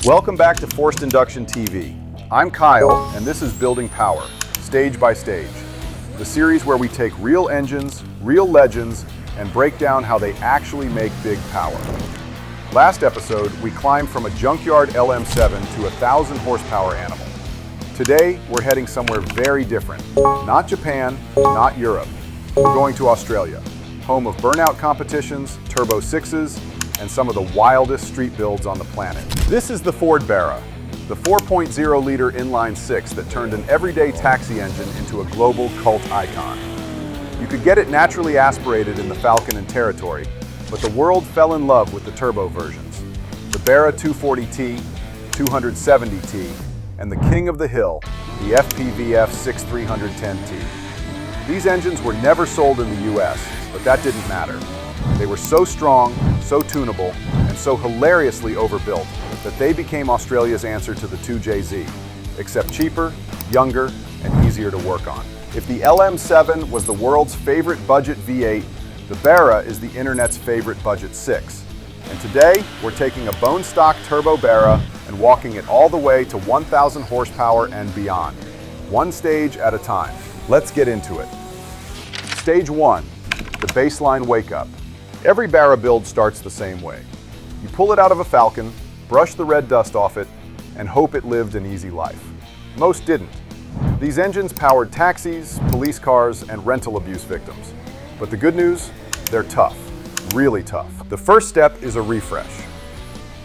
Welcome back to Forced Induction TV. I'm Kyle, and this is Building Power, Stage by Stage, the series where we take real engines, real legends, and break down how they actually make big power. Last episode, we climbed from a junkyard LM7 to a 1,000 horsepower animal. Today, we're heading somewhere very different. Not Japan, not Europe. We're going to Australia, home of burnout competitions, Turbo 6s, and some of the wildest street builds on the planet. This is the Ford Barra, the 4.0-liter inline six that turned an everyday taxi engine into a global cult icon. You could get it naturally aspirated in the Falcon and Territory, but the world fell in love with the turbo versions. The Barra 240T, 270T, and the king of the hill, the FPVF 6310T. These engines were never sold in the US, but that didn't matter. They were so strong, so tunable, and so hilariously overbuilt that they became Australia's answer to the 2JZ, except cheaper, younger, and easier to work on. If the LM7 was the world's favorite budget V8, the Barra is the internet's favorite budget 6. And today, we're taking a bone-stock turbo Barra and walking it all the way to 1,000 horsepower and beyond, one stage at a time. Let's get into it. Stage 1, the baseline wake-up. Every Barra build starts the same way. You pull it out of a Falcon, brush the red dust off it, and hope it lived an easy life. Most didn't. These engines powered taxis, police cars, and rental abuse victims. But the good news? They're tough. Really tough. The first step is a refresh.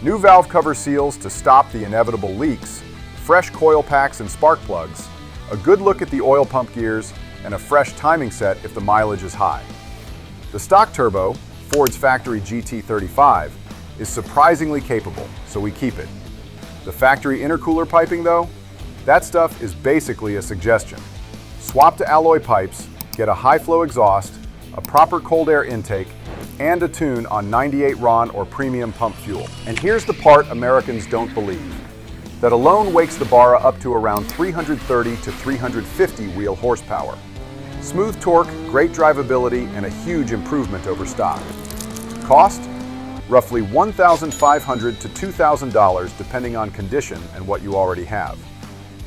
New valve cover seals to stop the inevitable leaks, fresh coil packs and spark plugs, a good look at the oil pump gears, and a fresh timing set if the mileage is high. The stock turbo, Ford's factory GT35, is surprisingly capable, so we keep it. The factory intercooler piping though? That stuff is basically a suggestion. Swap to alloy pipes, get a high-flow exhaust, a proper cold air intake, and a tune on 98 RON or premium pump fuel. And here's the part Americans don't believe. That alone wakes the Barra up to around 330 to 350 wheel horsepower. Smooth torque, great drivability, and a huge improvement over stock. Cost? Roughly $1,500 to $2,000 depending on condition and what you already have.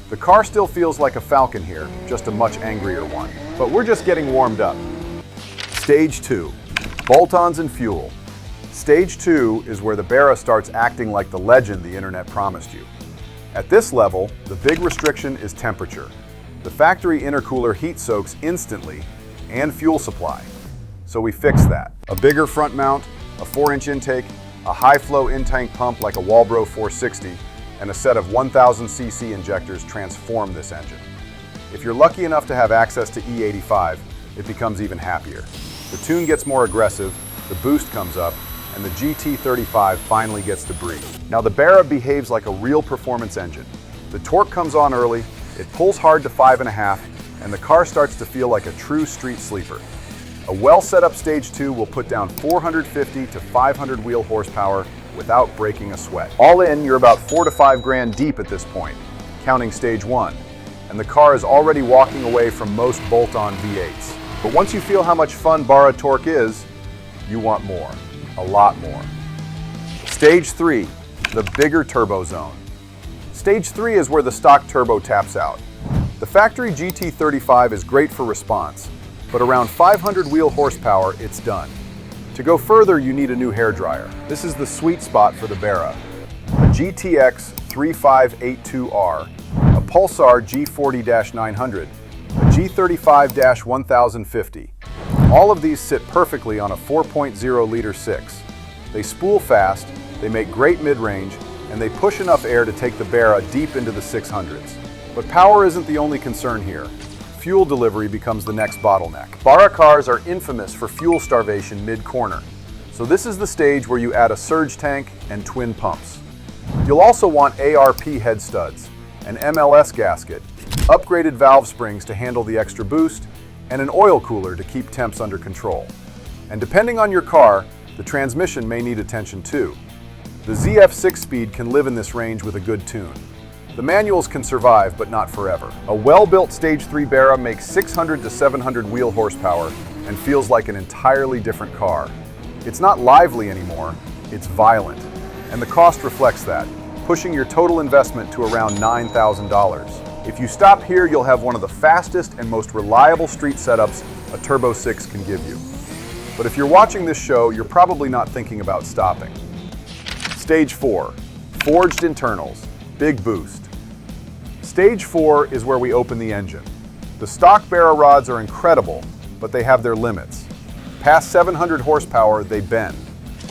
The car still feels like a Falcon here, just a much angrier one. But we're just getting warmed up. Stage 2, bolt-ons and fuel. Stage 2 is where the Barra starts acting like the legend the internet promised you. At this level, the big restriction is temperature. The factory intercooler heat soaks instantly, and fuel supply. So we fixed that. A bigger front mount, a 4-inch intake, a high-flow in-tank pump like a Walbro 460, and a set of 1,000cc injectors transform this engine. If you're lucky enough to have access to E85, it becomes even happier. The tune gets more aggressive, the boost comes up, and the GT35 finally gets to breathe. Now the Barra behaves like a real performance engine. The torque comes on early, it pulls hard to 5.5, and the car starts to feel like a true street sleeper. A well-set-up Stage 2 will put down 450 to 500 wheel horsepower without breaking a sweat. All in, you're about $4 to $5 grand deep at this point, counting Stage 1, and the car is already walking away from most bolt-on V8s. But once you feel how much fun Barra torque is, you want more, a lot more. Stage 3, the bigger turbo zone. Stage 3 is where the stock turbo taps out. The factory GT35 is great for response, but around 500 wheel horsepower, it's done. To go further, you need a new hairdryer. This is the sweet spot for the Barra. A GTX 3582R, a Pulsar G40-900, a G35-1050. All of these sit perfectly on a 4.0-liter 6. They spool fast, they make great mid-range, and they push enough air to take the Barra deep into the 600s. But power isn't the only concern here. Fuel delivery becomes the next bottleneck. Barra cars are infamous for fuel starvation mid-corner, so this is the stage where you add a surge tank and twin pumps. You'll also want ARP head studs, an MLS gasket, upgraded valve springs to handle the extra boost, and an oil cooler to keep temps under control. And depending on your car, the transmission may need attention too. The ZF 6-speed can live in this range with a good tune. The manuals can survive, but not forever. A well-built Stage 3 Barra makes 600 to 700 wheel horsepower and feels like an entirely different car. It's not lively anymore, it's violent. And the cost reflects that. pushing your total investment to around $9,000. If you stop here, you'll have one of the fastest and most reliable street setups a Turbo 6 can give you. But if you're watching this show, you're probably not thinking about stopping. Stage 4, Forged Internals, Big Boost. Stage 4 is where we open the engine. The stock Barra rods are incredible, but they have their limits. Past 700 horsepower, they bend.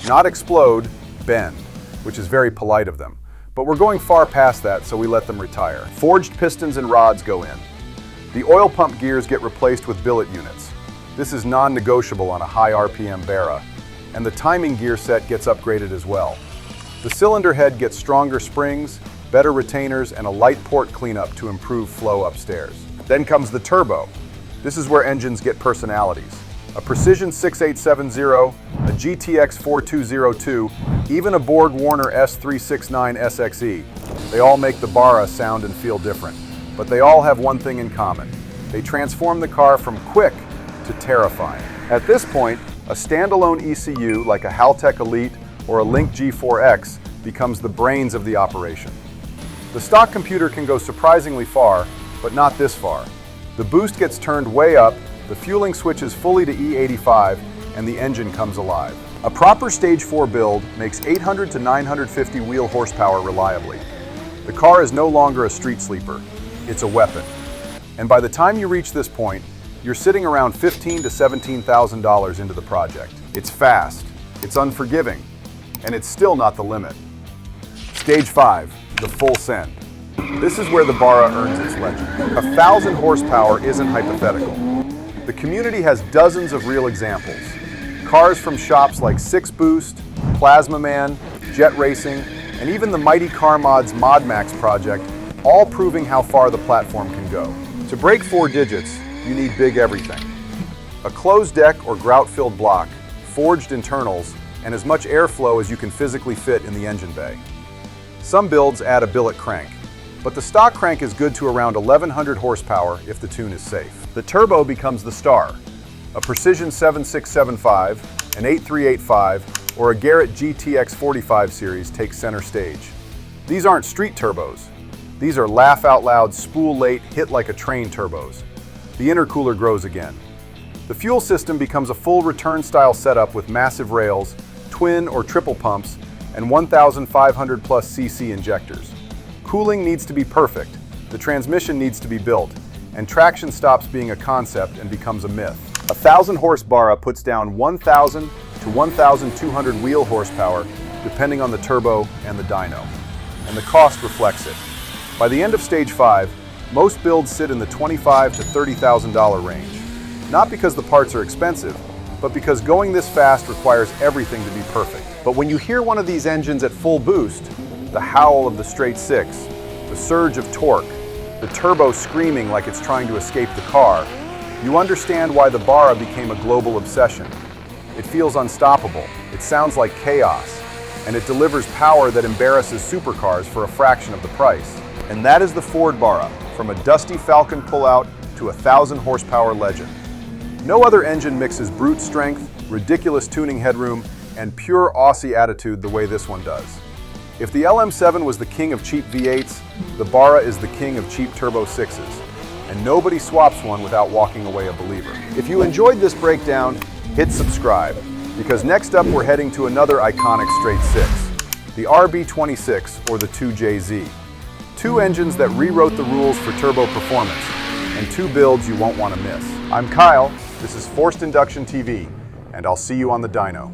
Not explode, bend, which is very polite of them. But we're going far past that, so we let them retire. Forged pistons and rods go in. The oil pump gears get replaced with billet units. This is non-negotiable on a high RPM Barra, and the timing gear set gets upgraded as well. The cylinder head gets stronger springs, better retainers, and a light port cleanup to improve flow upstairs. Then comes the turbo. This is where engines get personalities. A Precision 6870, a GTX 4202, even a Borg Warner S369 SXE. They all make the Barra sound and feel different, but they all have one thing in common. They transform the car from quick to terrifying. At this point, a standalone ECU like a Haltech Elite or a Link G4X becomes the brains of the operation. The stock computer can go surprisingly far, but not this far. The boost gets turned way up, the fueling switches fully to E85, and the engine comes alive. A proper Stage 4 build makes 800 to 950 wheel horsepower reliably. The car is no longer a street sleeper, it's a weapon. And by the time you reach this point, you're sitting around $15,000 to $17,000 into the project. It's fast, it's unforgiving, and it's still not the limit. Stage 5, the full send. This is where the Barra earns its legend. 1,000 horsepower isn't hypothetical. The community has dozens of real examples. Cars from shops like 6 Boost, Plasma Man, Jet Racing, and even the Mighty Car Mod's ModMax project, all proving how far the platform can go. To break 4 digits, you need big everything. A closed deck or grout-filled block, forged internals, and as much airflow as you can physically fit in the engine bay. Some builds add a billet crank, but the stock crank is good to around 1,100 horsepower if the tune is safe. The turbo becomes the star. A Precision 7675, an 8385, or a Garrett GTX 45 series takes center stage. These aren't street turbos. These are laugh-out-loud, spool-late, hit-like-a-train turbos. The intercooler grows again. The fuel system becomes a full return-style setup with massive rails, twin or triple pumps, and 1,500 plus cc injectors. Cooling needs to be perfect, the transmission needs to be built, and traction stops being a concept and becomes a myth. A 1,000 horse Barra puts down 1,000 to 1,200 wheel horsepower depending on the turbo and the dyno, and the cost reflects it. By the end of Stage 5, most builds sit in the $25,000 to $30,000 range. Not because the parts are expensive, but because going this fast requires everything to be perfect. But when you hear one of these engines at full boost, the howl of the straight 6, the surge of torque, the turbo screaming like it's trying to escape the car, you understand why the Barra became a global obsession. It feels unstoppable, it sounds like chaos, and it delivers power that embarrasses supercars for a fraction of the price. And that is the Ford Barra, from a dusty Falcon pullout to a 1,000 horsepower legend. No other engine mixes brute strength, ridiculous tuning headroom, and pure Aussie attitude the way this one does. If the LM7 was the king of cheap V8s, the Barra is the king of cheap Turbo 6s, and nobody swaps one without walking away a believer. If you enjoyed this breakdown, hit subscribe, because next up we're heading to another iconic straight 6, the RB26 or the 2JZ. 2 engines that rewrote the rules for turbo performance, and 2 builds you won't want to miss. I'm Kyle, this is Forced Induction TV, and I'll see you on the dyno.